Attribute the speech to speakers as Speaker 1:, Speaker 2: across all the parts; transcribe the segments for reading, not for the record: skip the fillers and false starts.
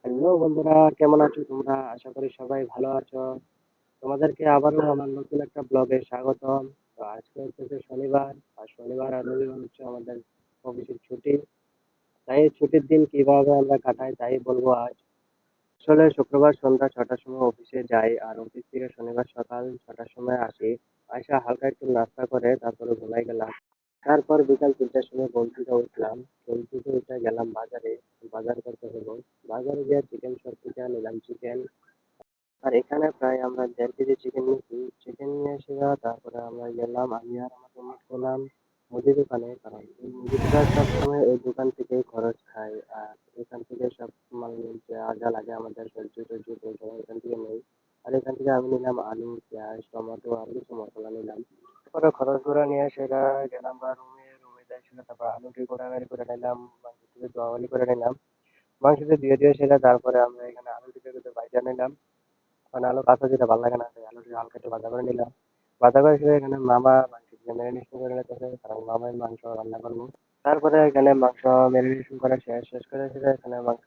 Speaker 1: Hello বন্ধুরা, কেমন আছো তোমরা? আশা করি সবাই ভালো আছো। তোমাদেরকে আবারও আমার নতুন একটা ব্লগে স্বাগতম। তো আজকে হচ্ছে শনিবার, আর শনিবার আর রবিবার হচ্ছে আমাদের অফিসের ছুটি। তাই এই ছুটির দিন কিভাবে আমরা কাটাই তাই বলবো আজ। আসলে শুক্রবার সন্ধ্যা 6টার সময় অফিসে যাই, আর অফিস থেকে শনিবার সকাল 6টার সময় আসি। আসা হালকা একটু নাস্তা করে তারপরে ঘুমাই গেলাম। তারপর বিকাল 3টার সময় ঘুম থেকে উঠলাম। ঘুম থেকে উঠে গেলাম বাজারে, বাজার করতে হলো। বাজারে গিয়ে চিকেন শপ থেকে নিলাম চিকেন। আর এখানে প্রায় আমরা 1.5 কেজি চিকেন নিয়েছি। চিকেন নিয়ে এসে তারপরে আমরা গেলাম, আমি আর আমার রুমমেট গেলাম মুদি দোকানে, কারণ এই মুদি দোকান সবসময় এই দোকান থেকেই খরচ খাই। আর এখান থেকে সব মানে যা যা লাগে আমাদের সবজি টবজি এগুলো এখান থেকে নেই। আর এখান থেকে আমি নিলাম আলু, পেঁয়াজ, টমেটো আর কিছু মশলা নিলাম। তারপরে খরচ করে নিয়ে সেটা গেলাম বা রুমে যাই, সেটা তারপর আলুটি গোটাগাড়ি করে নিলাম, মাংস থেকে ধোয়াগুলি করে নিলাম। মাংসতে দিয়ে সেটা তারপরে আমরা এখানে আলুটিকে ভাজা নিলাম। মানে আলু কাঁচা যেটা ভালো লাগে না, তাই আলুটি হালকা একটু ভাজা করে নিলাম। ভাজা করে সেটা এখানে মামা মাংসটিকে ম্যারিনেশন করে নিতেছে, কারণ মামাই মাংস রান্না করবো। তারপরে এখানে মাংস ম্যারিনেশন করা শেষ করে সেটা এখানে মাংস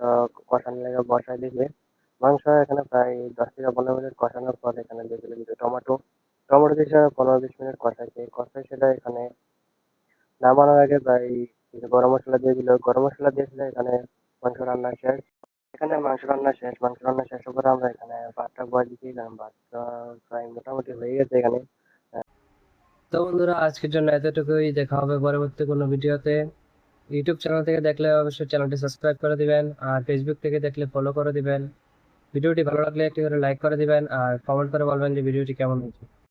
Speaker 1: কষানোর লেগে বসাই দিয়েছে। মাংস এখানে প্রায় 10 থেকে 15 মিনিট কষানোর পর এখানে দিয়ে দিলাম যে টমেটো। টমেটো দিয়ে সেটা 15-20 মিনিট কষাইছে, কষাই সেটা এখানে নামানোর আগে প্রায় কিছু গরম মসলা দিয়ে দিল। গরম মসলা দিয়েছিল এখানে। মাংস রান্না শেষ। এখানে মাংস রান্না শেষ করে আমরা এখানে ভাতটা বয়ে দিচ্ছি, কারণ ভাতটা প্রায় মোটামুটি হয়ে গেছে এখানে।
Speaker 2: তো বন্ধুরা, আজকের জন্য এতটুকুই। দেখা হবে পরবর্তী কোনো ভিডিওতে। ইউটিউব চ্যানেল থেকে দেখলে অবশ্যই চ্যানেলটি সাবস্ক্রাইব করে দিবেন, আর ফেসবুক থেকে দেখলে ফলো করে দিবেন। ভিডিওটি ভালো লাগলে একটি করে লাইক করে দিবেন, আর কমেন্ট করে বলবেন যে ভিডিওটি কেমন হয়েছে।